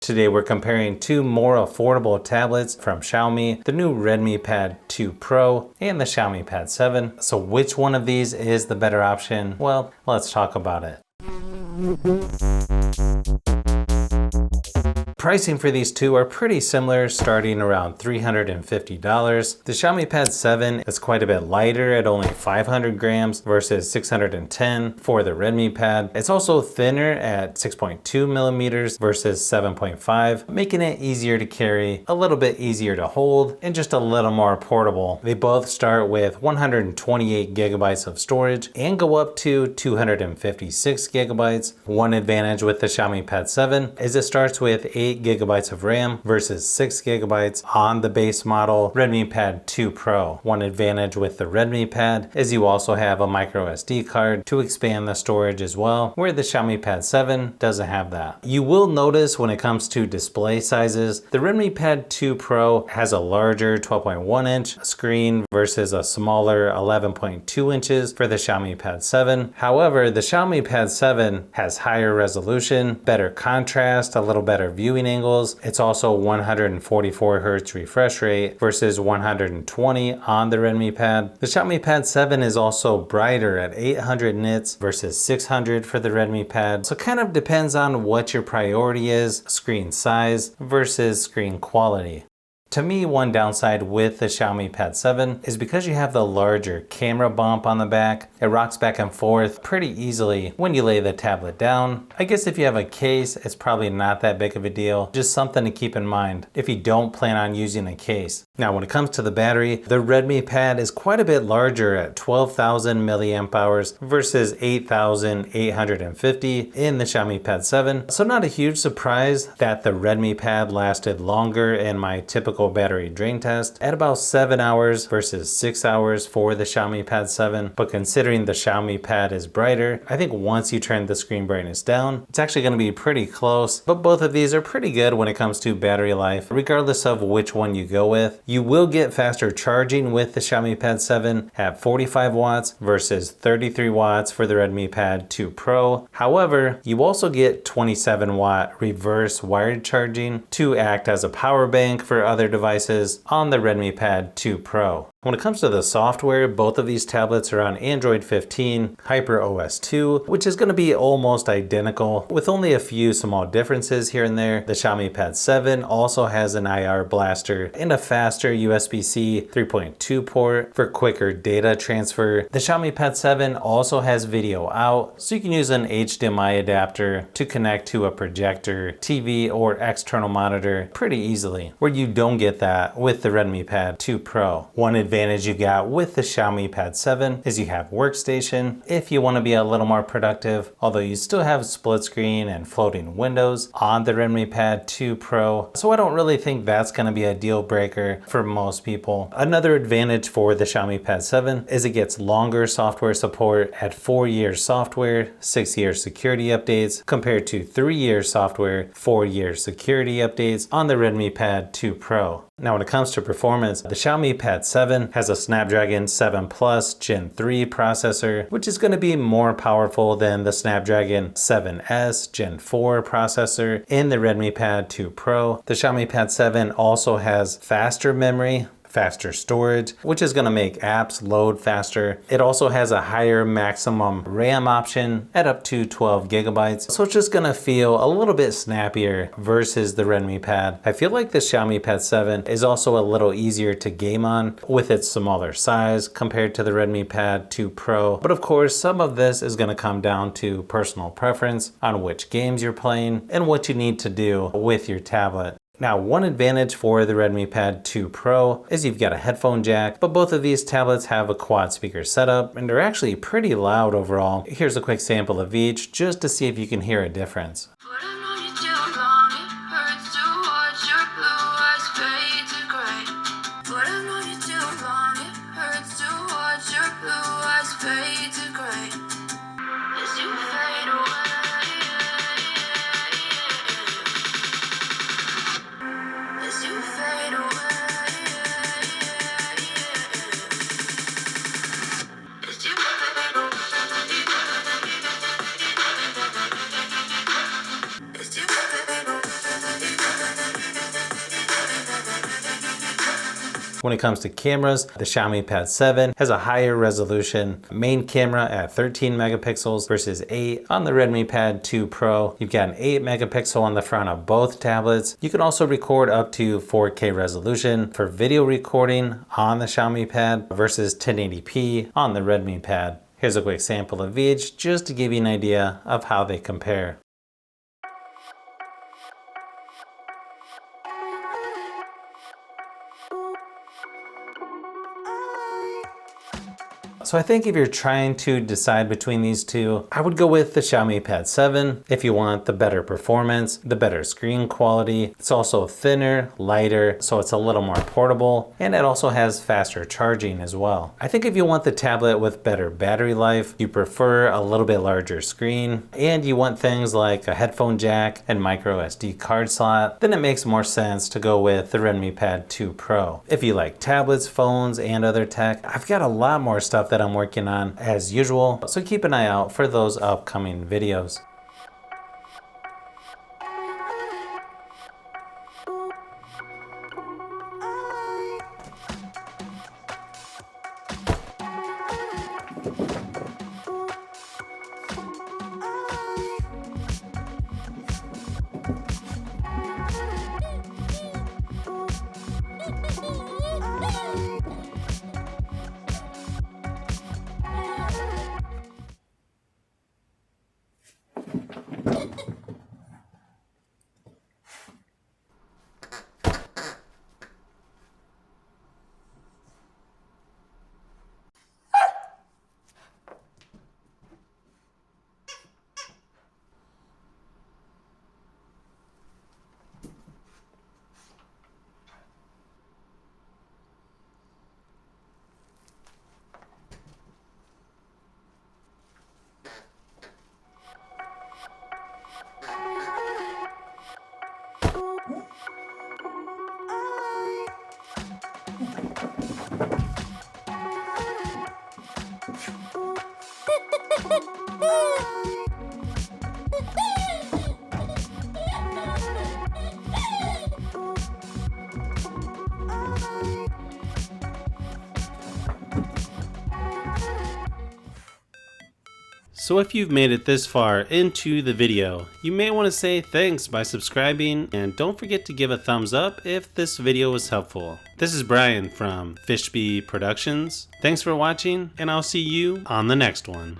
Today we're comparing two more affordable tablets from Xiaomi, the new Redmi Pad 2 Pro and the Xiaomi Pad 7. So which one of these is the better option? Well, let's talk about it. Pricing for these two are pretty similar, starting around $350. The Xiaomi Pad 7 is quite a bit lighter at only 500 grams versus 610 for the Redmi Pad. It's also thinner at 6.2 millimeters versus 7.5, making it easier to carry, a little bit easier to hold, and just a little more portable. They both start with 128 gigabytes of storage and go up to 256 gigabytes. One advantage with the Xiaomi Pad 7 is it starts with 8 gigabytes of RAM versus 6 gigabytes on the base model Redmi Pad 2 Pro. One advantage with the Redmi Pad is you also have a micro SD card to expand the storage as well, where the Xiaomi Pad 7 doesn't have that. You will notice when it comes to display sizes, the Redmi Pad 2 Pro has a larger 12.1 inch screen versus a smaller 11.2 inches for the Xiaomi Pad 7. However, the Xiaomi Pad 7 has higher resolution, better contrast, a little better viewing angles. It's also 144 Hz refresh rate versus 120 on the Redmi Pad. The Xiaomi Pad 7 is also brighter at 800 nits versus 600 for the Redmi Pad. So it kind of depends on what your priority is, screen size versus screen quality. To me, one downside with the Xiaomi Pad 7 is because you have the larger camera bump on the back, it rocks back and forth pretty easily when you lay the tablet down. I guess if you have a case, it's probably not that big of a deal. Just something to keep in mind if you don't plan on using a case. Now, when it comes to the battery, the Redmi Pad is quite a bit larger at 12,000 milliamp hours versus 8,850 in the Xiaomi Pad 7. So not a huge surprise that the Redmi Pad lasted longer in my typical battery drain test at about 7 hours versus 6 hours for the Xiaomi Pad 7. But considering the Xiaomi Pad is brighter, I think once you turn the screen brightness down, it's actually going to be pretty close. But both of these are pretty good when it comes to battery life, regardless of which one you go with. You will get faster charging with the Xiaomi Pad 7 at 45 watts versus 33 watts for the Redmi Pad 2 Pro. However, you also get 27 watt reverse wired charging to act as a power bank for other devices on the Redmi Pad 2 Pro. When it comes to the software, both of these tablets are on Android 15 HyperOS 2, which is going to be almost identical with only a few small differences here and there. The Xiaomi Pad 7 also has an IR blaster and a faster USB-C 3.2 port for quicker data transfer. The Xiaomi Pad 7 also has video out, so you can use an HDMI adapter to connect to a projector, TV, or external monitor pretty easily, where you don't get that with the Redmi Pad 2 Pro. One advantage you got with the Xiaomi Pad 7 is you have workstation if you want to be a little more productive, although you still have split screen and floating windows on the Redmi Pad 2 Pro. So I don't really think that's going to be a deal breaker for most people. Another advantage for the Xiaomi Pad 7 is it gets longer software support at 4 years software, 6 years security updates compared to 3 years software, 4 years security updates on the Redmi Pad 2 Pro. Now, when it comes to performance, the Xiaomi Pad 7 has a Snapdragon 7 Plus Gen 3 processor, which is going to be more powerful than the Snapdragon 7S Gen 4 processor in the Redmi Pad 2 Pro. The Xiaomi Pad 7 also has faster memory, faster storage, which is going to make apps load faster. It also has a higher maximum RAM option at up to 12 gigabytes. So it's just going to feel a little bit snappier versus the Redmi Pad. I feel like the Xiaomi Pad 7 is also a little easier to game on with its smaller size compared to the Redmi Pad 2 Pro. But of course, some of this is going to come down to personal preference on which games you're playing and what you need to do with your tablet. Now, one advantage for the Redmi Pad 2 Pro is you've got a headphone jack, but both of these tablets have a quad speaker setup and they're actually pretty loud overall. Here's a quick sample of each just to see if you can hear a difference. When it comes to cameras, the Xiaomi Pad 7 has a higher resolution main camera at 13 megapixels versus 8 on the Redmi Pad 2 Pro. You've got an 8 megapixel on the front of both tablets. You can also record up to 4K resolution for video recording on the Xiaomi Pad versus 1080p on the Redmi Pad. Here's a quick sample of each just to give you an idea of how they compare. So I think if you're trying to decide between these two, I would go with the Xiaomi Pad 7 if you want the better performance, the better screen quality. It's also thinner, lighter, so it's a little more portable, and it also has faster charging as well. I think if you want the tablet with better battery life, you prefer a little bit larger screen, and you want things like a headphone jack and micro SD card slot, then it makes more sense to go with the Redmi Pad 2 Pro. If you like tablets, phones, and other tech, I've got a lot more stuff that I'm working on as usual, so keep an eye out for those upcoming videos. So if you've made it this far into the video, you may want to say thanks by subscribing, and don't forget to give a thumbs up if this video was helpful. This is Brian from Fishbee Productions. Thanks for watching, and I'll see you on the next one.